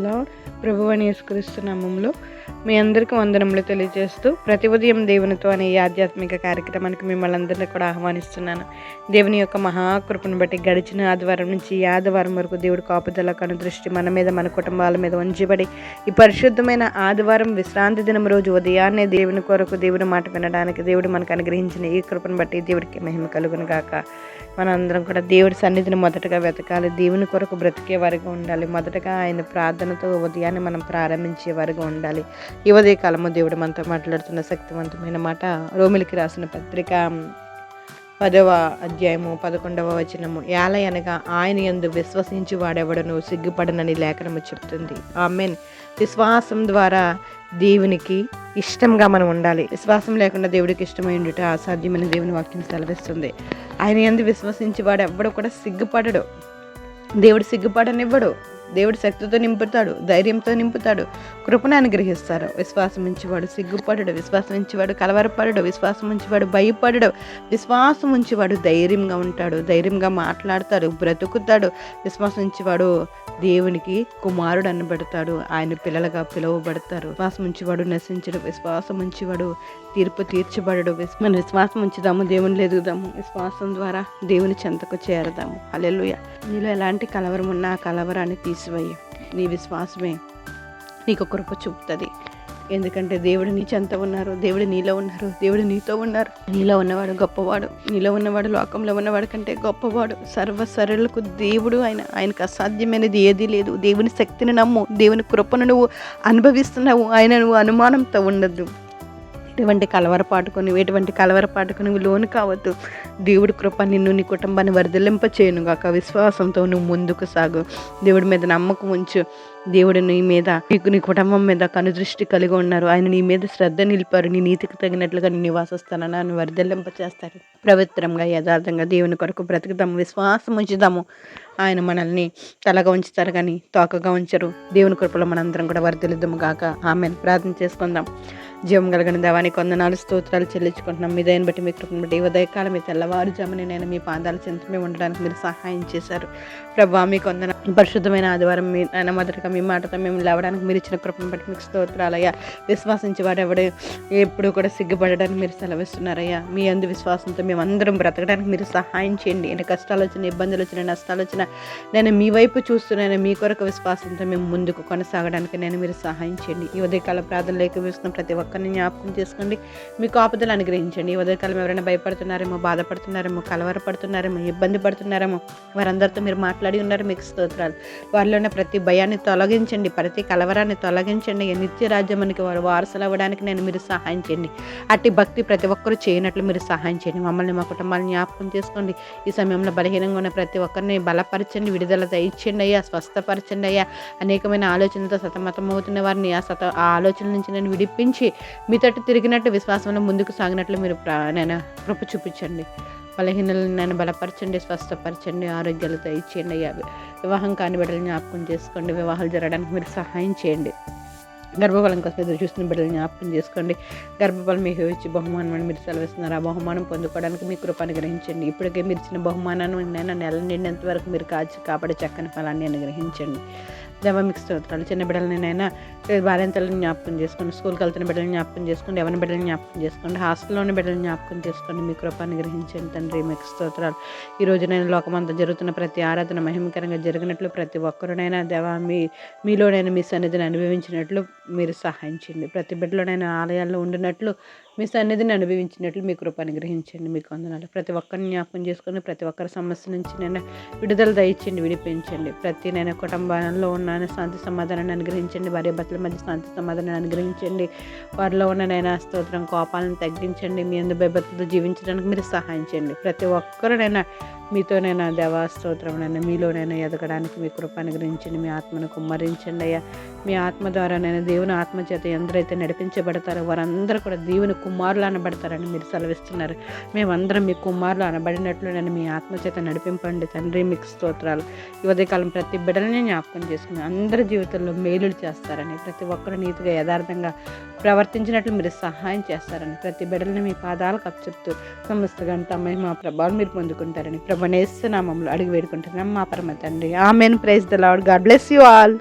Lord. ప్రభువైన యేసుక్రీస్తు నామములో మీ అందరికీ వందనములు తెలియజేస్తూ ప్రతి ఉదయం దేవునితో అనే ఈ ఆధ్యాత్మిక కార్యక్రమానికి మిమ్మల్ని అందరినీ కూడా ఆహ్వానిస్తున్నాను. దేవుని యొక్క మహాకృపను బట్టి గడిచిన ఆదివారం నుంచి ఈ ఆదివారం వరకు దేవుడు కాపుదల కనుదృష్టి మన మీద మన కుటుంబాల మీద ఉంచబడి ఈ పరిశుద్ధమైన ఆదివారం విశ్రాంతి దినం రోజు ఉదయాన్నే దేవుని కొరకు దేవుని మాట వినడానికి దేవుడు మనకు అనుగ్రహించిన ఈ కృపను బట్టి దేవుడికి మహిమ కలుగును గాక. మనందరం కూడా దేవుడి సన్నిధిని మొదటగా వెతకాలి. దేవుని కొరకు బ్రతికే వారిగా ఉండాలి. మొదటగా ఆయన ప్రార్థనతో ఉదయాన్నే మనం ప్రారంభించే వారిగా ఉండాలి. ఈ ఉదయ కాలము దేవుడు మనతో మాట్లాడుతున్న శక్తివంతమైన మాట రోమిలికి రాసిన పత్రిక 10వ అధ్యాయము 11వ వచనము. ఏలయనగా ఆయన యందు విశ్వసించి వాడెవడను సిగ్గుపడనని లేఖనము చెప్తుంది. ఆమేన్. విశ్వాసం ద్వారా దేవునికి ఇష్టంగా మనం ఉండాలి. విశ్వాసం లేకుండా దేవుడికి ఇష్టమై ఉండుట అసాధ్యమని దేవుని వాక్యం సెలవిస్తుంది. ఆయన యందు విశ్వసించి వాడు ఎవ్వడు కూడా సిగ్గుపడడు. దేవుడు సిగ్గుపడనివ్వడు. దేవుడు శక్తితో నింపుతాడు, ధైర్యంతో నింపుతాడు, కృపను అనుగ్రహిస్తారు. విశ్వాసం ఉంచేవాడు సిగ్గుపడడు, విశ్వాసం ఉంచేవాడు కలవరపడడు, విశ్వాసం ఉంచేవాడు భయపడడు, విశ్వాసం ఉంచేవాడు ధైర్యంగా ఉంటాడు, ధైర్యంగా మాట్లాడతాడు, బ్రతుకుతాడు. విశ్వాసం ఉంచేవాడు దేవునికి కుమారుడు అనబడతాడు, ఆయన పిల్లలుగా పిలువబడతారు. విశ్వాసం ఉంచేవాడు నశించడు, విశ్వాసం ఉంచేవాడు తీర్పు తీర్చబడడు. మన విశ్వాసం ఉంచుదాము, దేవుని ఎదుగుదాము. విశ్వాసం ద్వారా దేవుని చెంతకు చేరదాము. హల్లెలూయా. నీలో ఎలాంటి కలవరం ఉన్నా ఆ కలవరాన్ని తీసివేయి. నీ విశ్వాసమే నీకు కృప చూపుతుంది. ఎందుకంటే దేవుడు నీ చెంత ఉన్నారు, దేవుడు నీలో ఉన్నారు, దేవుడు నీతో ఉన్నారు. నీలో ఉన్నవాడు గొప్పవాడు, నీలో ఉన్నవాడు లోకంలో ఉన్నవాడు కంటే గొప్పవాడు. సర్వసరళకు దేవుడు ఆయనకు అసాధ్యమైనది ఏదీ లేదు. దేవుని శక్తిని నమ్ము, దేవుని కృపను నువ్వు అనుభవిస్తున్నావు. ఆయన నువ్వు అనుమానంతో ఉండద్దు. ఎటువంటి కలవరపాటుకు నువ్వు లోను కావద్దు. దేవుడి కృప నిన్ను నీ కుటుంబాన్ని వర్ధిల్లింప చేయను గాక. విశ్వాసంతో నువ్వు ముందుకు సాగు. దేవుడి మీద నమ్మకం ఉంచు. దేవుడు నీ మీద నీ కుటుంబం మీద కనుదృష్టి కలిగి ఉన్నారు. ఆయన నీ మీద శ్రద్ధ నిలిపారు. నీ నీతికి తగినట్లుగా నీ నివాసస్థానాన్ని వర్ధిల్లింప చేస్తారు. పవిత్రంగా యథార్థంగా దేవుని కొరకు బ్రతుకుదాము, విశ్వాసం ఉంచుదాము. ఆయన మనల్ని తలగా ఉంచుతారు కానీ తోకగా ఉంచరు. దేవుని కృపలో మనందరం కూడా వర్ధిల్లుదాము గాక. ఆమెన్. ప్రార్థన చేసుకుందాం. జీవం కలిగిన దేవానికి వందనాలు స్తోత్రాలు చెల్లించుకుంటున్నాం. మీ దయని బట్టి మీ కృపను బట్టి ఉదయకాలం మీ తెల్లవారుజామున నేను మీ పాదాల చెంతమే ఉండడానికి మీరు సహాయం చేశారు. ప్రభువా మీకు వందనాలు. పరిశుద్ధమైన ఆదివారం మీ ఆయన మొదటగా మీ మాటతో మేము లేవడానికి మీరు ఇచ్చిన కృపను బట్టి మీకు స్తోత్రాలయ్యా. విశ్వాసించి వాడు ఎవడు ఎప్పుడు కూడా సిగ్గుపడడానికి మీరు సెలవిస్తున్నారయ్యా. మీ అందు విశ్వాసంతో మేము అందరం బ్రతకడానికి మీరు సహాయం చేయండి. ఎన్ని కష్టాలు వచ్చిన, ఇబ్బందులు వచ్చిన, నష్టాలు వచ్చిన నేను మీ వైపు చూస్తున్నాను. మీ కొరకు విశ్వాసంతో మేము ముందుకు కొనసాగడానికి నేను మీరు సహాయం చేయండి. ఈ ఉదయకాల ప్రార్థనలు ఏకీభవిస్తున్న ప్రతి ఒక్కరిని జ్ఞాపకం చేసుకోండి. మీకు ఆపదలు అనుగ్రహించండి. ఈ ఉదయకాలం ఎవరైనా భయపడుతున్నారేమో, బాధపడుతున్నారేమో, కలవరపడుతున్నారేమో, ఇబ్బంది పడుతున్నారేమో వారందరితో మీరు మాట్లాడి ఉన్నారు. మీకు స్తోత్రాలు. వారిలోనే ప్రతి భయాన్ని తొలగించండి, ప్రతి కలవరాన్ని తొలగించండి. నిత్య రాజ్యానికి వారు వారసులు అవ్వడానికి నేను మీరు సహాయం చేయండి. అట్టి భక్తి ప్రతి ఒక్కరు చేయనట్లు మీరు సహాయం చేయండి. మమ్మల్ని మా కుటుంబాన్ని జ్ఞాపకం చేసుకోండి. ఈ సమయంలో బలహీనంగా ఉన్న ప్రతి ఒక్కరిని బలపరచండి, విడుదల దయచేయండి అయ్యా, స్వస్థపరచండి అయ్యా. అనేకమైన ఆలోచనలతో సతమతమవుతున్న వారిని ఆ ఆలోచన నుంచి నేను విడిపించి మీ తట్టు తిరిగినట్టు విశ్వాసంలో ముందుకు సాగినట్లు మీరు నేను కృప చూపించండి. బలహీనలను నేను బలపరచండి, స్వస్థపరచండి, ఆరోగ్యాలతో ఇచ్చేయండి అయ్యా. వివాహం కాని బిడ్డలు జ్ఞాపకం చేసుకోండి. వివాహాలు జరగడానికి మీరు సహాయం చేయండి. గర్భఫలం కోసం ఎదురు చూస్తున్న బిడ్డలు జ్ఞాపకం చేసుకోండి. గర్భఫలం మీకు ఇచ్చి బహుమానం అని మీరు సెలవిస్తున్నారు. ఆ బహుమానం పొందుకోవడానికి మీ కృప అనుగ్రహించండి. ఇప్పటికే మీరు ఇచ్చిన బహుమానాన్ని నేను నెల నిండేంత వరకు మీరు కాపాడి చక్కని ఫలాన్ని అనుగ్రహించండి. దేవా మీకు స్తోత్రాలు. చిన్న బిడ్డలని నైనా బాల్యంతలను జ్ఞాపకం చేసుకోండి. స్కూల్కి వెళ్తున్న బిడ్డలను జ్ఞాపకం చేసుకోండి. ఎవరి బిడ్డలను జ్ఞాపకం చేసుకోండి. హాస్టల్లోని బిడ్డలను జ్ఞాపకం చేసుకోండి. మీ కృపాన్ని గ్రహించండి తండ్రి. మీకు స్తోత్రాలు. ఈరోజు నేను లోకమంతా జరుగుతున్న ప్రతి ఆరాధన మహిమకరంగా జరిగినట్లు ప్రతి ఒక్కరునైనా దేవా మీలోనైనా మీ సన్నిధిని అనుభవించినట్లు మీరు సహాయం చేయండి. ప్రతి బిడ్డలోనైనా ఆలయాల్లో ఉండినట్లు మీ సన్నిధిని అనుభవించినట్లు మీ కృపని గ్రహించండి. మీకు వందనాలు. ప్రతి ఒక్కరిని జ్ఞాపకం చేసుకొని ప్రతి ఒక్కరి సమస్య నుంచి నేను విడుదల దయచేయండి, విడిపించండి. ప్రతి నేను కుటుంబంలో ఉన్న శాంతి సమాధానాన్ని అనుగ్రహించండి. భార్య భర్తల మధ్య శాంతి సమాధానాన్ని అనుగ్రహించండి. వారిలో ఉన్న నైనా స్తోత్రం కోపాలను తగ్గించండి. మీ అందు భయభక్తులతో జీవించడానికి మీరు సహాయం చేయండి. ప్రతి ఒక్కరునైనా మీతోనైనా దేవా స్తోత్రంనైనా మీలోనైనా ఎదగడానికి మీ కృపను గ్రహించండి. మీ ఆత్మను కుమ్మరించండి అయ్యా. మీ ఆత్మ ద్వారా నేను దేవుని ఆత్మచేత ఎందరైతే నడిపించబడతారో వారందరూ కూడా దేవుని కుమారులు అనబడతారని మీరు సెలవిస్తున్నారు. మేమందరం మీ కుమారులు అనబడినట్లు నేను మీ ఆత్మచేత నడిపింపండి తండ్రి. మీకు స్తోత్రాలు. ఈ ఉదయకాలం ప్రతి బిడ్డలని జ్ఞాపకం చేసుకుని అందరి జీవితంలో మేలులు చేస్తారని, ప్రతి ఒక్కరు నీతిగా యథార్థంగా ప్రవర్తించినట్లు మీరు సహాయం చేస్తారని, ప్రతి బిడ్డలని మీ పాదాలకు అప్పచెప్తూ సమస్త గంట మహిమ ప్రభావాలు మీరు పొందుకుంటారని ప్రభునేస్తు నామములో అడిగి వేడుకుంటున్నాం మా పరమ తండ్రి. Amen. Praise the Lord. God bless you all.